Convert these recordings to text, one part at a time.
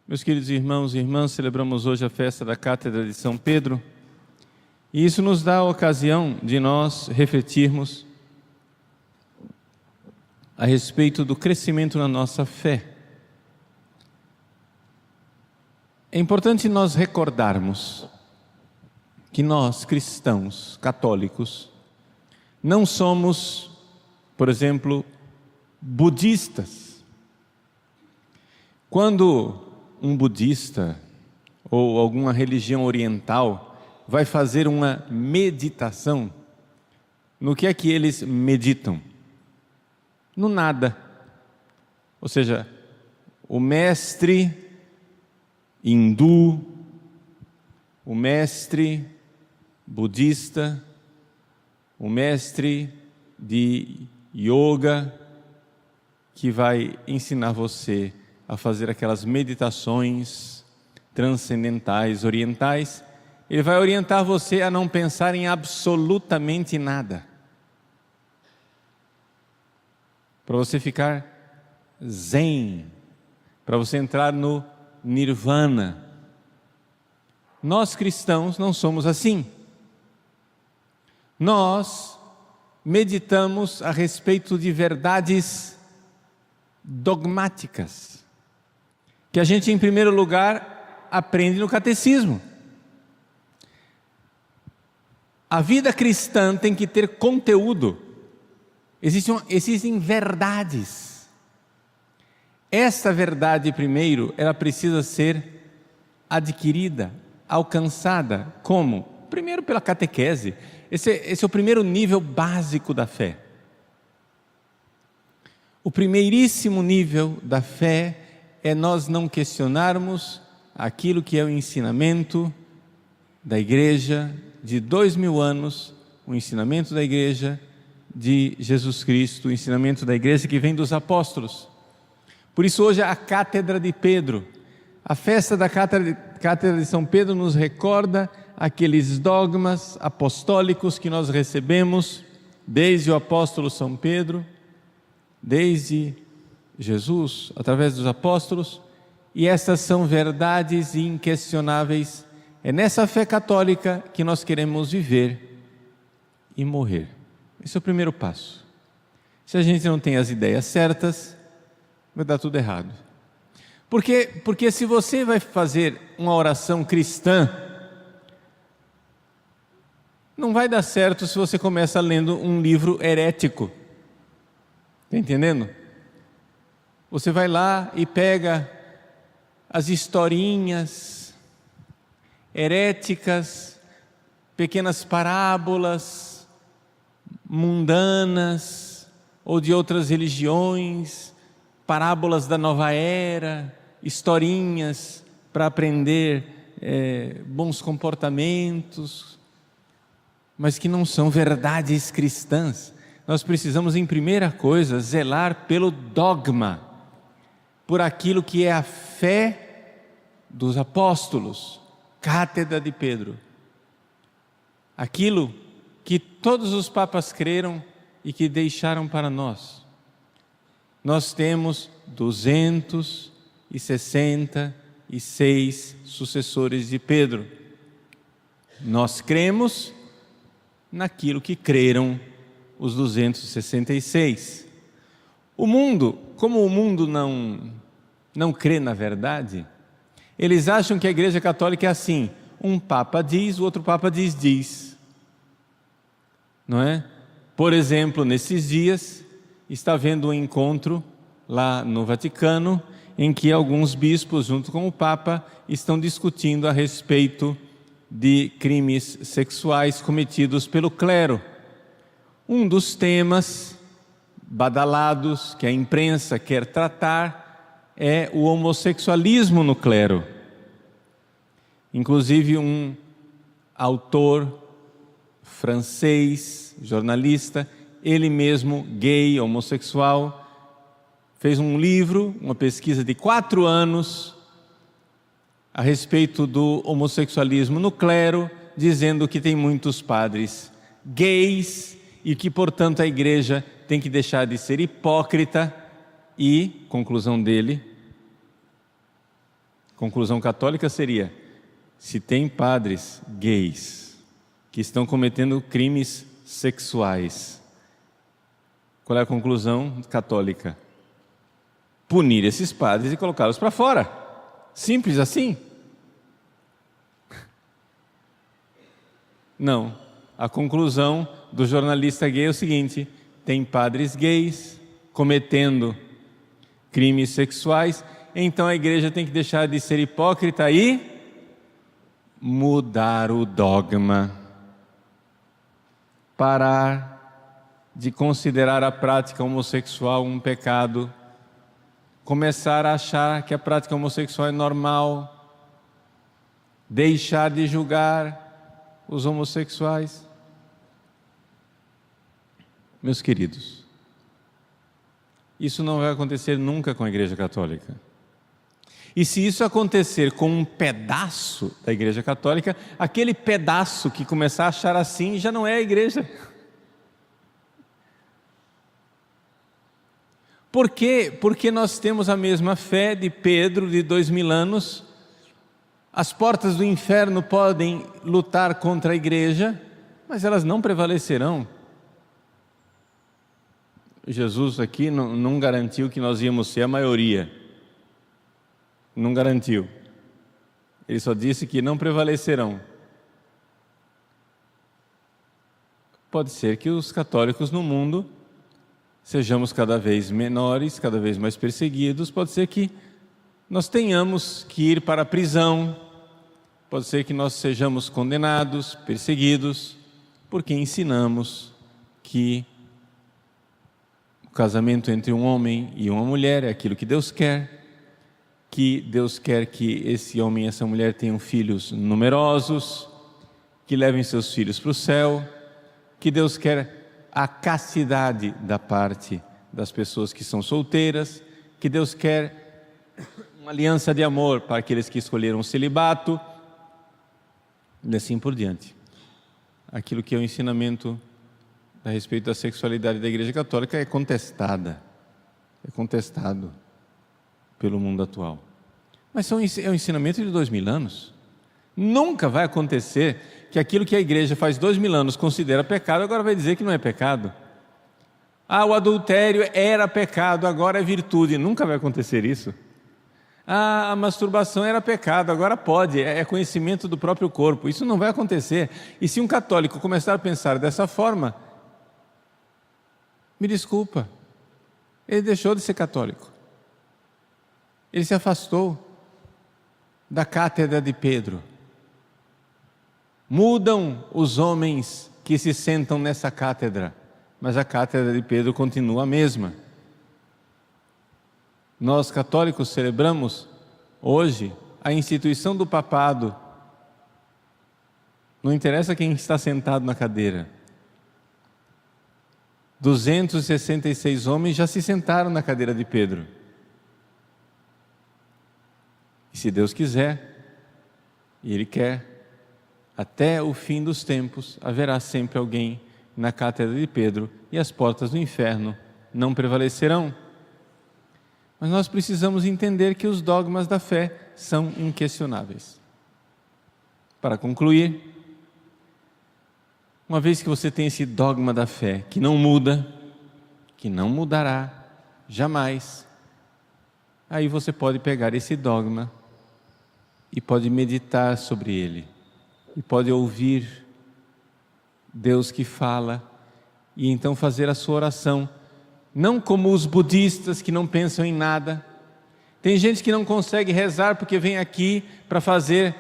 Meus queridos irmãos e irmãs, celebramos hoje a festa da Cátedra de São Pedro, e isso nos dá a ocasião de nós refletirmos a respeito do crescimento na nossa fé. É importante nós recordarmos que nós, cristãos, católicos, não somos, por exemplo, budistas. Quando um budista ou alguma religião oriental vai fazer uma meditação, no que é que eles meditam? No nada. Ou seja, o mestre hindu, o mestre budista, o mestre de yoga, que vai ensinar você a fazer aquelas meditações transcendentais, orientais, ele vai orientar você a não pensar em absolutamente nada, para você ficar zen, para você entrar no nirvana. Nós cristãos não somos assim. Nós meditamos a respeito de verdades dogmáticas, que a gente, em primeiro lugar, aprende no catecismo. A vida cristã tem que ter conteúdo. Existem verdades. Esta verdade, primeiro, ela precisa ser adquirida, alcançada. Como? Primeiro pela catequese. Esse é o primeiro nível básico da fé. O primeiríssimo nível da fé é nós não questionarmos aquilo que é o ensinamento da igreja de 2000 anos, o ensinamento da igreja de Jesus Cristo, o ensinamento da igreja que vem dos apóstolos. Por isso hoje a Cátedra de Pedro, a festa da Cátedra de São Pedro nos recorda aqueles dogmas apostólicos que nós recebemos desde o apóstolo São Pedro, desde Jesus, através dos apóstolos, e essas são verdades inquestionáveis. É nessa fé católica que nós queremos viver e morrer. Esse é o primeiro passo. Se a gente não tem as ideias certas, vai dar tudo errado. Porque se você vai fazer uma oração cristã, não vai dar certo se você começa lendo um livro herético. Está entendendo? Você vai lá e pega as historinhas heréticas, pequenas parábolas mundanas ou de outras religiões, parábolas da nova era, historinhas para aprender bons comportamentos, mas que não são verdades cristãs. Nós precisamos, em primeira coisa, zelar pelo dogma, por aquilo que é a fé dos apóstolos, Cátedra de Pedro, aquilo que todos os papas creram e que deixaram para nós. Nós temos 266 sucessores de Pedro. Nós cremos naquilo que creram os 266. O mundo, como o mundo não crê na verdade, eles acham que a Igreja Católica é assim: um Papa diz, o outro Papa diz. Não é? Por exemplo, nesses dias, está havendo um encontro lá no Vaticano, em que alguns bispos, junto com o Papa, estão discutindo a respeito de crimes sexuais cometidos pelo clero. Um dos temas badalados que a imprensa quer tratar é o homossexualismo no clero. Inclusive um autor francês, jornalista, ele mesmo gay, homossexual, fez um livro, uma pesquisa de 4 anos a respeito do homossexualismo no clero, dizendo que tem muitos padres gays e que, portanto, a igreja tem que deixar de ser hipócrita e, conclusão dele, Conclusão católica seria: se tem padres gays que estão cometendo crimes sexuais, qual é a conclusão católica? Punir esses padres e colocá-los para fora. Simples assim? Não. A conclusão do jornalista gay é o seguinte: tem padres gays cometendo crimes sexuais, então a igreja tem que deixar de ser hipócrita e mudar o dogma. Parar de considerar a prática homossexual um pecado. Começar a achar que a prática homossexual é normal. Deixar de julgar os homossexuais. Meus queridos, isso não vai acontecer nunca com a Igreja Católica. E se isso acontecer com um pedaço da Igreja Católica, aquele pedaço que começar a achar assim já não é a Igreja. Por quê? Porque nós temos a mesma fé de Pedro de 2000 anos. As portas do inferno podem lutar contra a Igreja, mas elas não prevalecerão. Jesus aqui não garantiu que nós íamos ser a maioria. Não garantiu. Ele só disse que não prevalecerão. Pode ser que os católicos no mundo sejamos cada vez menores, cada vez mais perseguidos. Pode ser que nós tenhamos que ir para a prisão. Pode ser que nós sejamos condenados, perseguidos, porque ensinamos que o casamento entre um homem e uma mulher é aquilo que Deus quer. Que Deus quer que esse homem e essa mulher tenham filhos numerosos, que levem seus filhos para o céu, que Deus quer a castidade da parte das pessoas que são solteiras, que Deus quer uma aliança de amor para aqueles que escolheram o celibato, e assim por diante. Aquilo que é o ensinamento a respeito da sexualidade da Igreja Católica é contestado pelo mundo atual. Mas é um ensinamento de 2000 anos. Nunca vai acontecer que aquilo que a igreja faz 2000 anos considera pecado, agora vai dizer que não é pecado. O adultério era pecado, agora é virtude. Nunca vai acontecer isso. A masturbação era pecado, agora pode, é conhecimento do próprio corpo. Isso não vai acontecer. E se um católico começar a pensar dessa forma, me desculpa, ele deixou de ser católico. Ele se afastou da cátedra de Pedro. Mudam os homens que se sentam nessa cátedra, mas a cátedra de Pedro continua a mesma. Nós católicos celebramos hoje a instituição do papado. Não interessa quem está sentado na cadeira. 266 homens já se sentaram na cadeira de Pedro. E se Deus quiser, e Ele quer, até o fim dos tempos haverá sempre alguém na cátedra de Pedro e as portas do inferno não prevalecerão. Mas nós precisamos entender que os dogmas da fé são inquestionáveis. Para concluir, uma vez que você tem esse dogma da fé que não muda, que não mudará jamais, aí você pode pegar esse dogma e pode meditar sobre ele, e pode ouvir Deus que fala, e então fazer a sua oração, não como os budistas que não pensam em nada. Tem gente que não consegue rezar porque vem aqui para fazer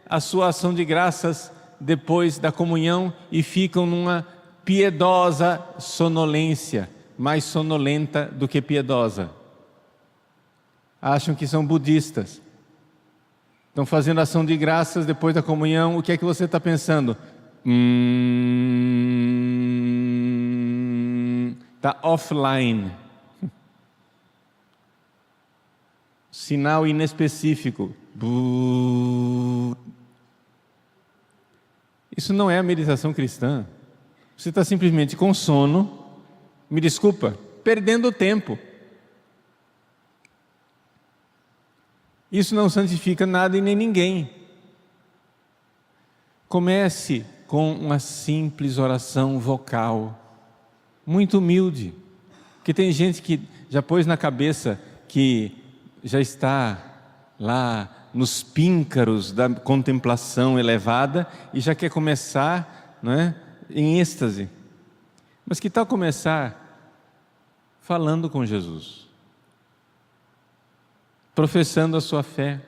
a sua ação de graças depois da comunhão e ficam numa piedosa sonolência, mais sonolenta do que piedosa. Acham que são budistas. Estão fazendo ação de graças depois da comunhão. O que é que você está pensando? Está offline. Sinal inespecífico. Isso não é a meditação cristã. Você está simplesmente com sono, me desculpa, perdendo tempo. Isso não santifica nada e nem ninguém. Comece com uma simples oração vocal, muito humilde, porque tem gente que já pôs na cabeça que já está lá nos píncaros da contemplação elevada e já quer começar, não é, em êxtase. Mas que tal começar falando com Jesus, professando a sua fé,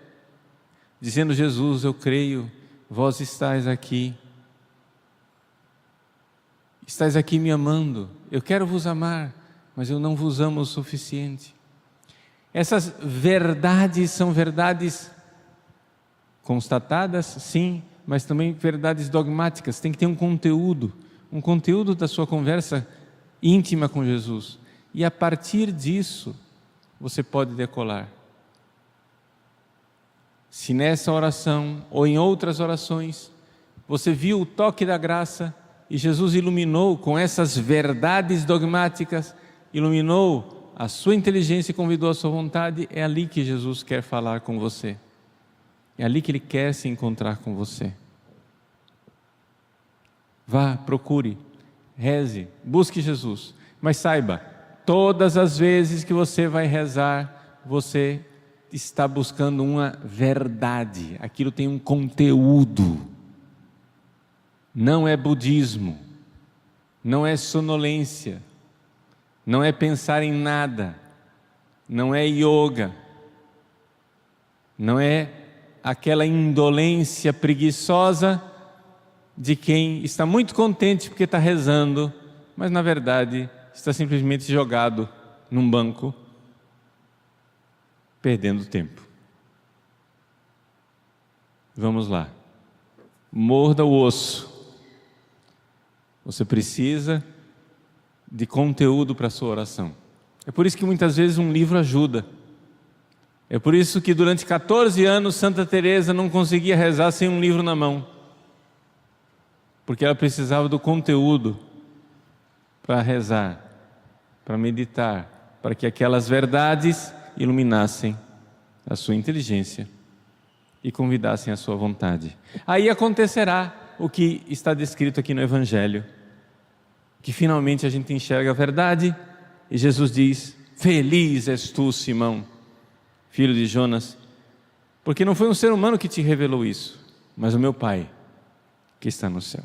dizendo: Jesus, eu creio, vós estáis aqui me amando, eu quero vos amar, mas eu não vos amo o suficiente. Essas verdades são verdades constatadas, sim, mas também verdades dogmáticas. Tem que ter um conteúdo da sua conversa íntima com Jesus, e a partir disso você pode decolar. Se nessa oração ou em outras orações você viu o toque da graça e Jesus iluminou com essas verdades dogmáticas, iluminou a sua inteligência e convidou a sua vontade, é ali que Jesus quer falar com você, é ali que Ele quer se encontrar com você. Vá, procure, reze, busque Jesus, mas saiba, todas as vezes que você vai rezar, você está buscando uma verdade, aquilo tem um conteúdo. Não é budismo, não é sonolência, não é pensar em nada, não é yoga, não é aquela indolência preguiçosa de quem está muito contente porque está rezando, mas na verdade está simplesmente jogado num banco, perdendo tempo. Vamos lá, morda o osso. Você precisa de conteúdo para a sua oração. É por isso que muitas vezes um livro ajuda. É por isso que durante 14 anos Santa Teresa não conseguia rezar sem um livro na mão, porque ela precisava do conteúdo para rezar, para meditar, para que aquelas verdades iluminassem a sua inteligência e convidassem a sua vontade. Aí acontecerá o que está descrito aqui no Evangelho, que finalmente a gente enxerga a verdade e Jesus diz: feliz és tu, Simão, filho de Jonas, porque não foi um ser humano que te revelou isso, mas o meu Pai que está no céu.